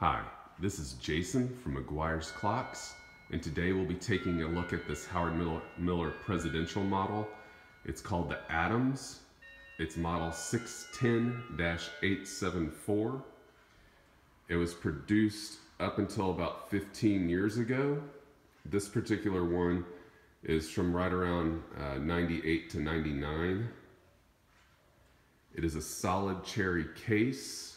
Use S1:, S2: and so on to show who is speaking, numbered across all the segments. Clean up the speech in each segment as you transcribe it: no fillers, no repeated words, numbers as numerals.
S1: Hi, this is Jason from McGuire's Clocks, and today we'll be taking a look at this Howard Miller presidential model. It's called the Adams. It's model 610-874. It was produced up until about 15 years ago. This particular one is from right around 98 to 99. It is a solid cherry case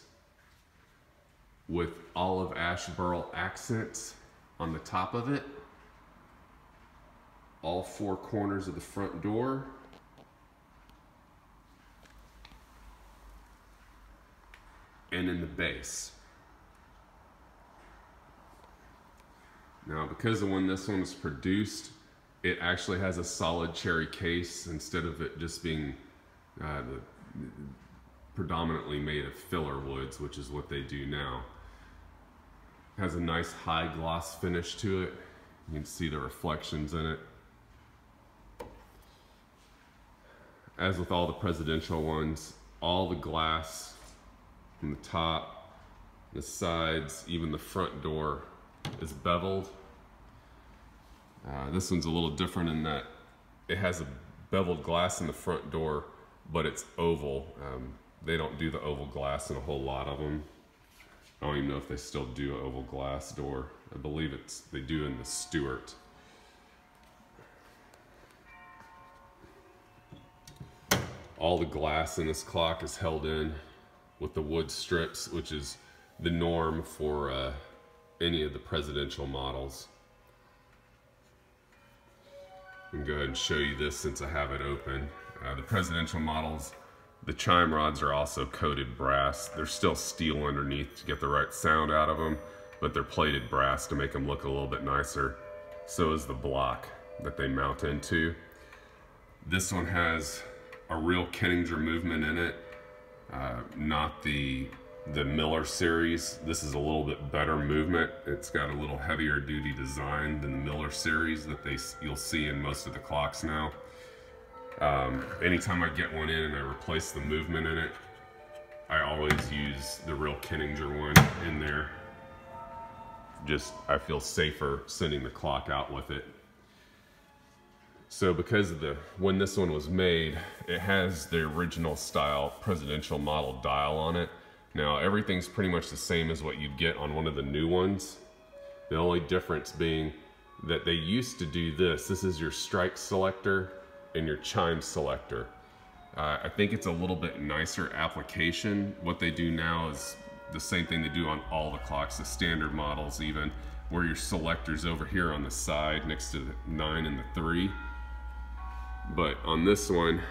S1: with olive ash burl accents on the top of it. All four corners of the front door. And in the base. Now, because of when this one was produced, it actually has a solid cherry case instead of it just being predominantly made of filler woods, which is what they do now. Has a nice high gloss finish to it. You can see the reflections in it. As with all the presidential ones, all the glass from the top, the sides, even the front door is beveled. This one's a little different in that it has a beveled glass in the front door, but it's oval. They don't do the oval glass in a whole lot of them. I don't even know if they still do an oval glass door. I believe they do in the Stewart. All the glass in this clock is held in with the wood strips, which is the norm for any of the presidential models. I'm going to go ahead and show you this since I have it open. The presidential models, the chime rods are also coated brass. They're still steel underneath to get the right sound out of them, but they're plated brass to make them look a little bit nicer. So is the block that they mount into. This one has a real Kenninger movement in it, not the Miller series. This is a little bit better movement. It's got a little heavier duty design than the Miller series that you'll see in most of the clocks now. Anytime I get one in and I replace the movement in it, I always use the real Kenninger one in there. I feel safer sending the clock out with it. So because of when this one was made, it has the original style presidential model dial on it. Now everything's pretty much the same as what you'd get on one of the new ones. The only difference being that they used to do this. This is your strike selector and your chime selector. I think it's a little bit nicer application. What they do now is the same thing they do on all the clocks, the standard models even, where your selector's over here on the side next to the 9 and the 3. But on this one,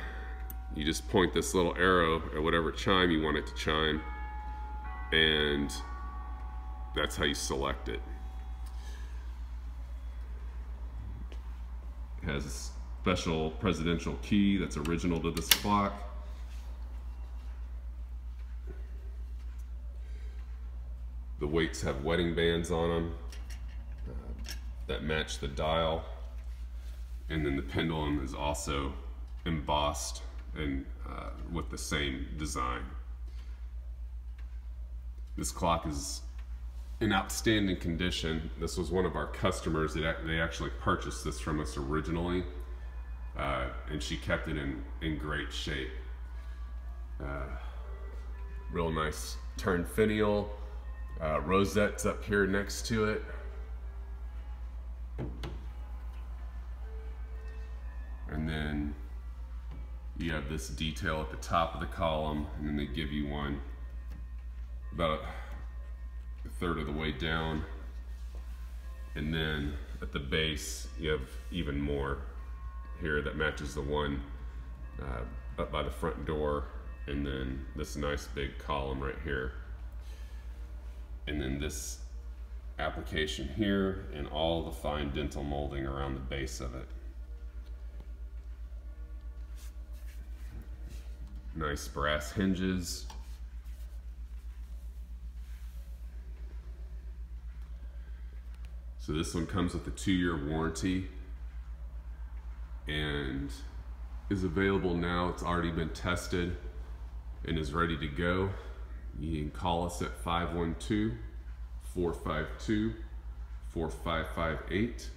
S1: you just point this little arrow at whatever chime you want it to chime, and that's how you select it. It has a special presidential key that's original to this clock. The weights have wedding bands on them that match the dial. And then the pendulum is also embossed and with the same design. This clock is in outstanding condition. This was one of our customers that they actually purchased this from us originally, and she kept it in great shape. Real nice turn finial, rosettes up here next to it. And then you have this detail at the top of the column, and then they give you one about a third of the way down. And then at the base, you have even more here that matches the one up by the front door, and then this nice big column right here. And then this application here and all the fine dental molding around the base of it. Nice brass hinges. So this one comes with a 2-year warranty and is available now. It's already been tested and is ready to go. You can call us at 452-4558,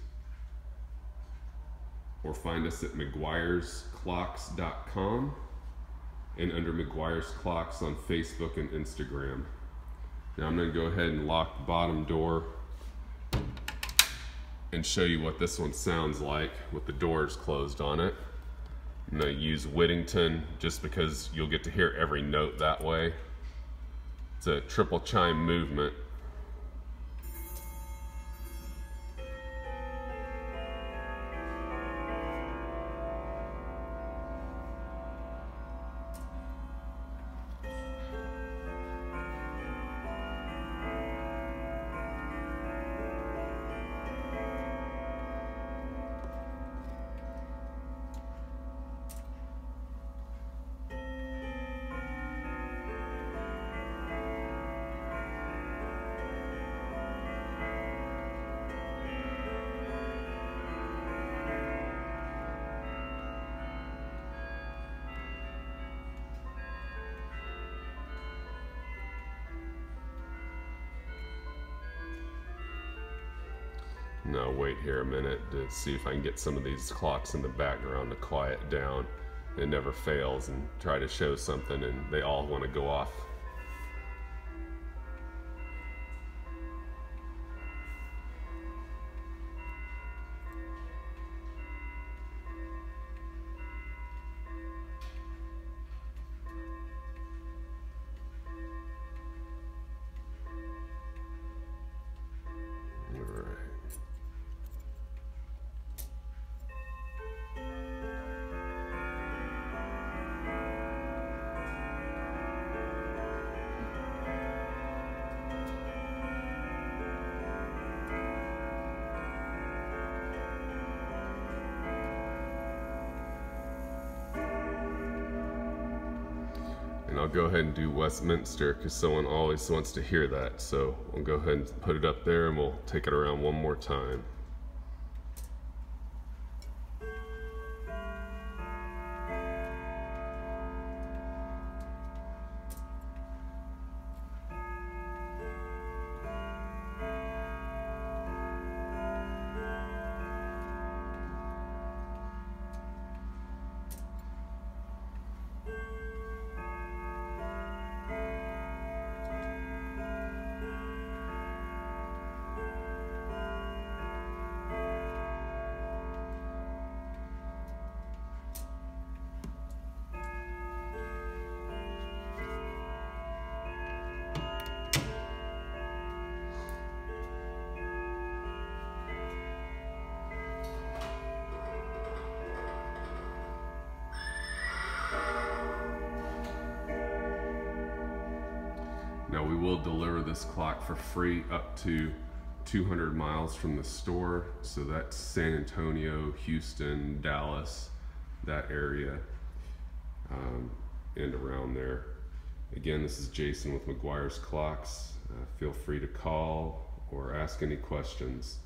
S1: or find us at mcguiresclocks.com and under McGuire's Clocks on Facebook and Instagram. Now I'm going to go ahead and lock the bottom door and show you what this one sounds like with the doors closed on it. I'm going to use Whittington just because you'll get to hear every note that way. It's a triple chime movement. Now wait here a minute to see if I can get some of these clocks in the background to quiet down. It never fails, and try to show something and they all want to go off. And I'll go ahead and do Westminster because someone always wants to hear that. So we'll go ahead and put it up there and we'll take it around one more time. Now we will deliver this clock for free up to 200 miles from the store. So that's San Antonio, Houston, Dallas, that area, and around there. Again, this is Jason with McGuire's Clocks. Feel free to call or ask any questions.